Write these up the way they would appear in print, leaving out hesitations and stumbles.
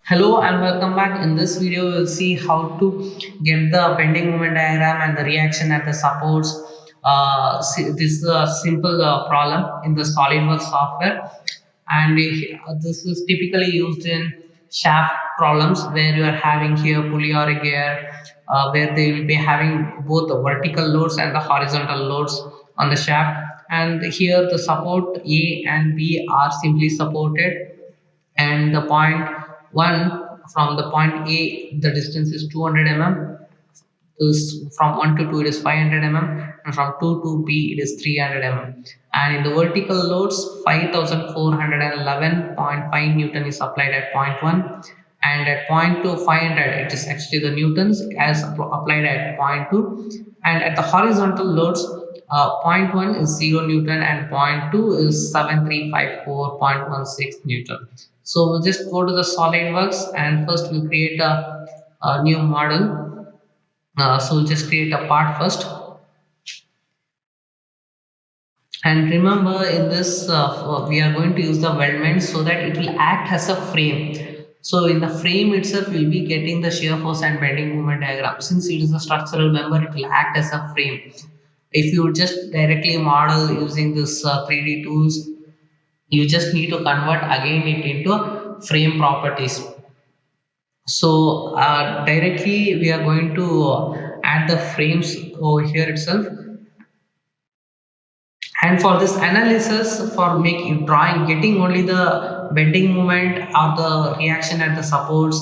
Hello and welcome back. In this video, we'll see how to get the bending moment diagram and the reaction at the supports. This is a simple problem in the SolidWorks software, and this is typically used in shaft problems where you are having here pulley or a gear, where they will be having both the vertical loads and the horizontal loads on the shaft. And here the support A and B are simply supported, and the point 1 from the point A the distance is 200 mm, is from 1 to 2 it is 500 mm, and from 2 to B it is 300 mm. And in the vertical loads 5411.5 Newton is applied at point 1, and at point 2 500 it is actually the newtons as applied at point 2, and at the horizontal loads point 1 is 0 Newton and point 2 is 7354.16 Newton. So we'll just go to the SolidWorks and first we'll create a new model. So we'll just create a part first, and remember in this we are going to use the weldment so that it will act as a frame. So in the frame itself we'll be getting the shear force and bending moment diagram. Since it is a structural member, it will act as a frame. If you just directly model using this 3D tools, you just need to convert again it into frame properties. So directly we are going to add the frames over here itself. And for this analysis, for making drawing, getting only the bending moment or the reaction at the supports,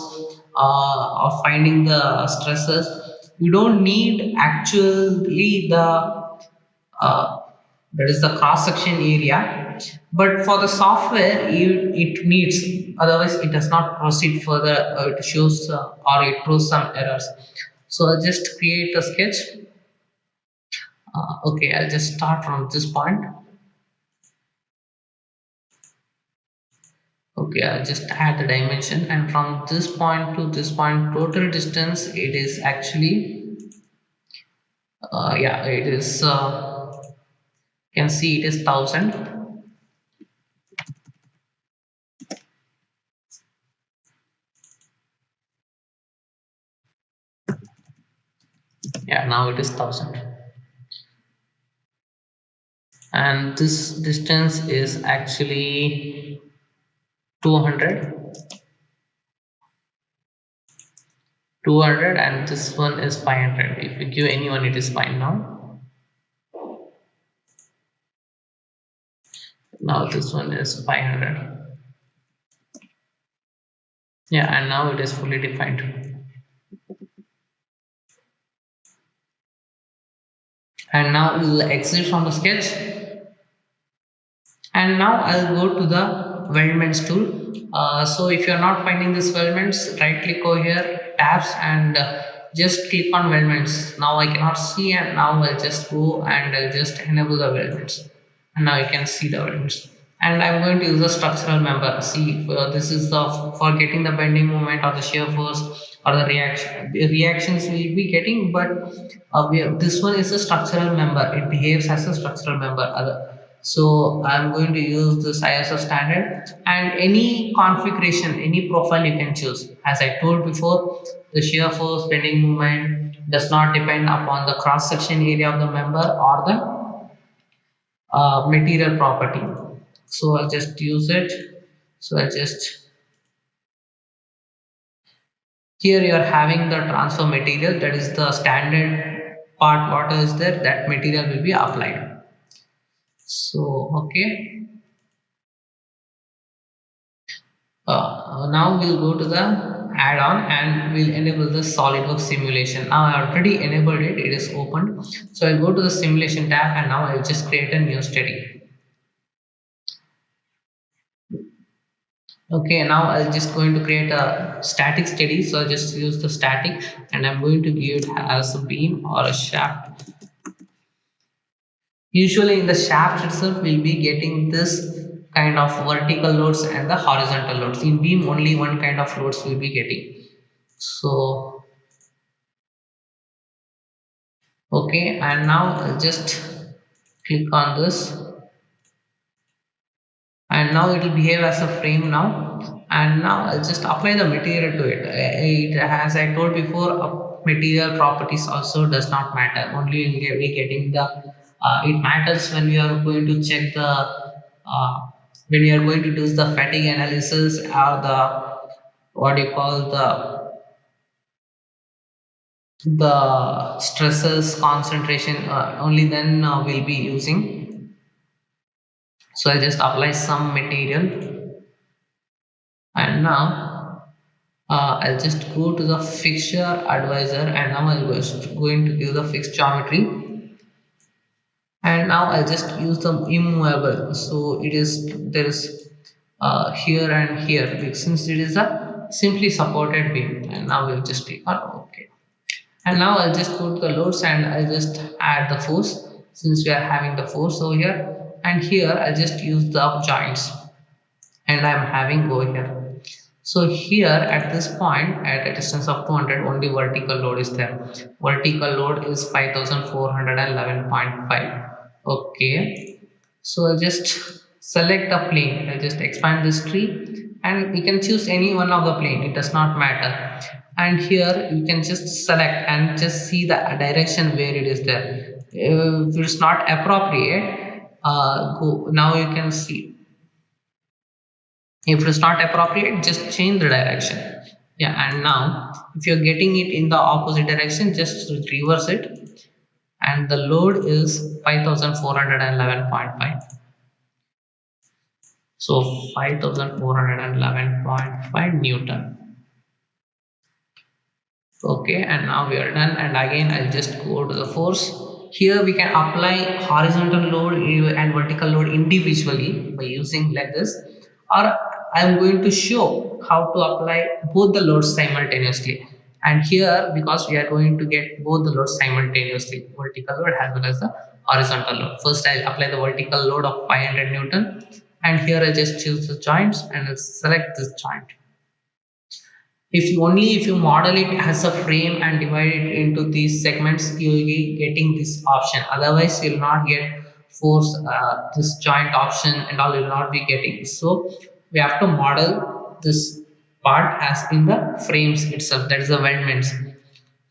or finding the stresses, you don't need actually the that is the cross section area. But for the software, it needs, otherwise it does not proceed further. It shows or it throws some errors. So I'll just create a sketch. Okay, I'll just start from this point. Okay, I'll just add the dimension, and from this point to this point total distance it is actually yeah, it is you can see it is 1000. Yeah, now it is 1000, and this distance is actually 200, and this one is 500. If you give anyone it is fine. Now this one is 500. Yeah, and now it is fully defined. And now we'll exit from the sketch, and now I'll go to the weldments tool. So if you're not finding this weldments, right click over here, tabs, and just click on weldments. Now I cannot see, and now I'll just go and I'll just enable the weldments, and now you can see the weldments. And I'm going to use a structural member. See, this is the for getting the bending moment or the shear force or the reaction. The reactions we'll be getting, but this one is a structural member. It behaves as a structural member. So I'm going to use this ISO standard, and any configuration, any profile you can choose. As I told before, the shear force bending moment does not depend upon the cross section area of the member or the material property. So I'll just use it. So I'll just, here you are having the transfer material, that is the standard part. What is there, that material will be applied. So okay, now we'll go to the add-on and we'll enable the SolidWorks simulation. Now I already enabled it, it is opened. So I'll go to the simulation tab, and now I'll just create a new study. Okay, now I'll just going to create a static study. So I'll just use the static, and I'm going to give it as a beam or a shaft. Usually in the shaft itself we'll be getting this kind of vertical loads and the horizontal loads. In beam only one kind of loads we'll be getting. So okay, and now I'll just click on this, and now it will behave as a frame now. And now I'll just apply the material to it. As I told before, material properties also does not matter, only we getting the it matters when we are going to check the when we are going to do the fatigue analysis, or the what do you call the stresses concentration, only then we'll be using. So I just apply some material, and now I'll just go to the fixture advisor, and now I'm going to give the fixed geometry, and now I'll just use the immovable. So it is there is here and here, since it is a simply supported beam, and now we'll just click on OK. And now I'll just go to the loads, and I'll just add the force, since we are having the force over here, and here I'll just use the joints, and I'm having go here. So here at this point, at a distance of 200, only vertical load is there. Vertical load is 5411.5. Okay. So I'll just select a plane. I'll just expand this tree, and you can choose any one of the plane. It does not matter. And here you can just select and just see the direction where it is there. If it's not appropriate, go now. You can see if it's not appropriate, just change the direction. Yeah, and now if you're getting it in the opposite direction, just reverse it, and the load is 5411.5. So 5411.5 Newton. Okay, and now we are done, and again I'll just go to the force. Here we can apply horizontal load and vertical load individually by using like this, or I'm going to show how to apply both the loads simultaneously. And here, because we are going to get both the loads simultaneously, vertical load as well as the horizontal load. First I'll apply the vertical load of 500 Newton, and here I just choose the joints, and I'll select this joint. If you model it as a frame and divide it into these segments, you will be getting this option. Otherwise you will not get force, this joint option and all, you will not be getting. So we have to model this part as in the frames itself, that is the weldments.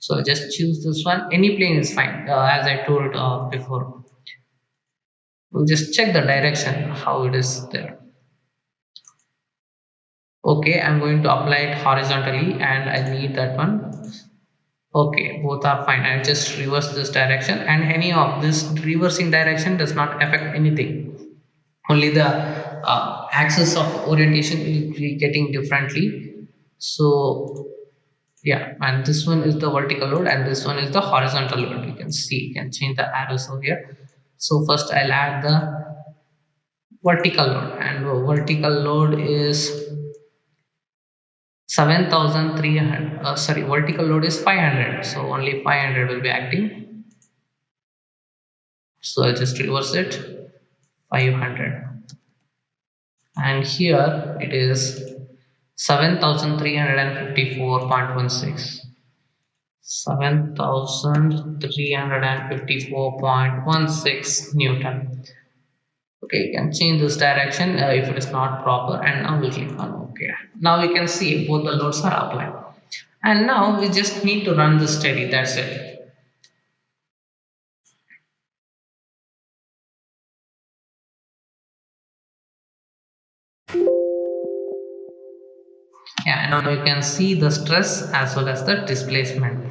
So just choose this one, any plane is fine, as I told before. We'll just check the direction how it is there. Okay, I'm going to apply it horizontally, and I need that one. Okay, both are fine. I'll just reverse this direction, and any of this reversing direction does not affect anything. Only the axis of orientation will be getting differently. So yeah, and this one is the vertical load, and this one is the horizontal load. You can see, you can change the arrows over here. So first I'll add the vertical load, and the vertical load is 7300. Sorry, vertical load is 500, so only 500 will be acting. So I'll just reverse it, 500, and here it is 7354.16. 7354.16 Newton. Okay, you can change this direction if it is not proper, and now we click on OK. Now we can see both the loads are applied, and now we just need to run this steady. That's it. Yeah, and now you can see the stress as well as the displacement.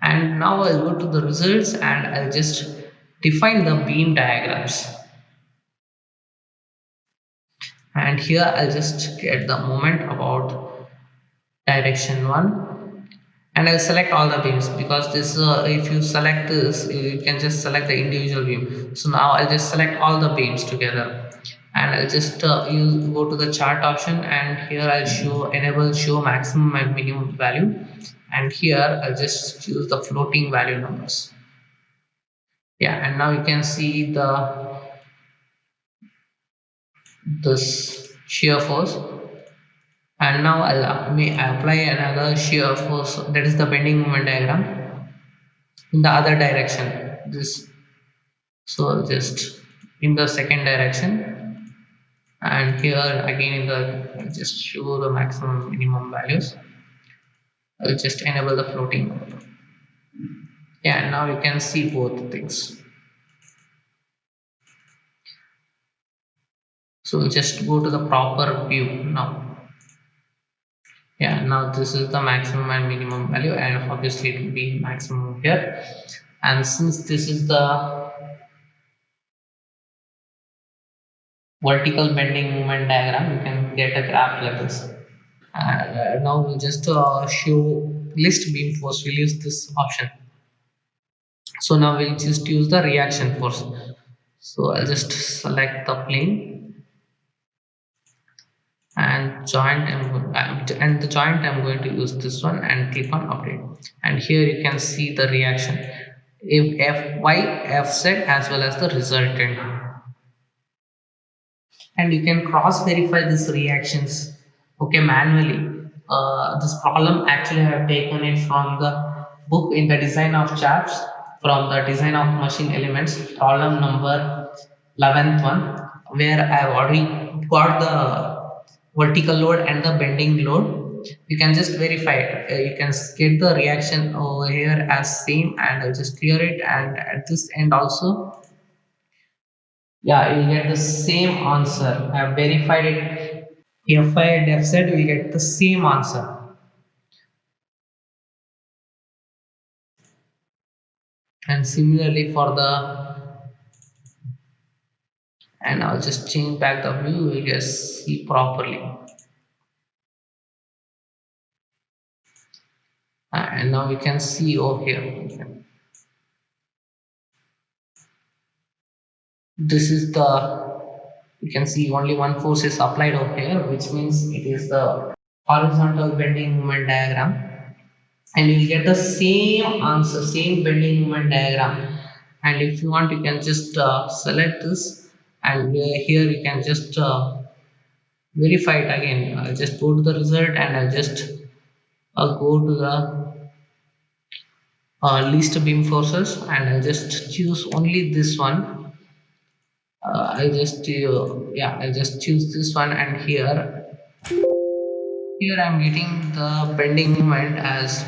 And now I'll go to the results, and I'll just define the beam diagrams. And here I'll just get the moment about direction 1, and I'll select all the beams, because this if you select this, you can just select the individual beam. So now I'll just select all the beams together, and I'll just go to the chart option, and here I'll enable show maximum and minimum value, and here I'll just choose the floating value numbers. Yeah, and now you can see this shear force, and now may apply another shear force, that is the bending moment diagram, in the other direction. This So just in the second direction, and here again in the, I'll just show the maximum minimum values. I'll just enable the floating. Yeah, now you can see both things. So just go to the proper view now. Yeah, now this is the maximum and minimum value, and obviously it will be maximum here. And since this is the vertical bending moment diagram, you can get a graph like this. Now we'll just show list beam force. We'll use this option. So now we'll just use the reaction force. So I'll just select the plane and joint and the joint I'm going to use this one and click on update. And here you can see the reaction if Fy, Fz as well as the resultant. And you can cross verify these reactions, okay, manually. This problem actually I have taken it from the book in the design of charts, from the design of machine elements, problem number 11th one, where I have already got the vertical load and the bending load. You can just verify it. You can get the reaction over here as same, and I'll just clear it, and at this end also, yeah, you'll get the same answer. I have verified it. Fi and Fz will get the same answer. And similarly for the, and I'll just change back the view, you guys see properly. And now we can see over here. Okay. This is the, you can see only one force is applied over here, which means it is the horizontal bending moment diagram. And you'll get the same answer, same bending moment diagram. And if you want, you can just select this, and here you can just verify it again. I'll just go to the result, and I'll just go to the least beam forces, and I'll just choose only this one. I'll just choose this one, and here I'm getting the bending moment as,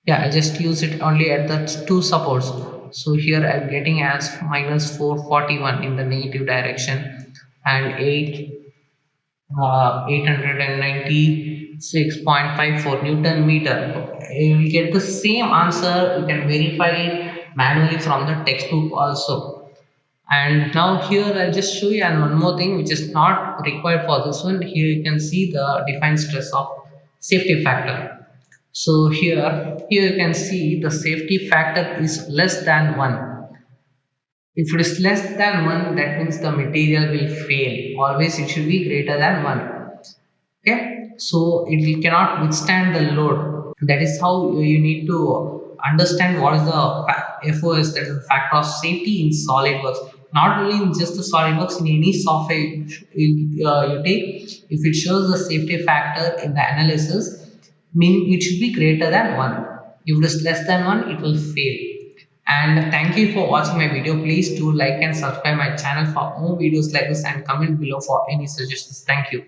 yeah, I just use it only at the two supports. So here I'm getting as minus 441 in the negative direction, and 896.54 Newton meter. You will get the same answer. You can verify it manually from the textbook also. And now here I'll just show you and one more thing which is not required for this one. Here you can see the defined stress of safety factor. So here you can see the safety factor is less than 1. If it is less than 1, that means the material will fail. Always it should be greater than 1. Okay, so cannot withstand the load. That is how you need to understand what is the FOS, that is the factor of safety in SolidWorks. Not only in just the SolidWorks, in any software you take, if it shows the safety factor in the analysis, mean it should be greater than 1. If it is less than 1, it will fail. And thank you for watching my video. Please do like and subscribe my channel for more videos like this, and comment below for any suggestions. Thank you.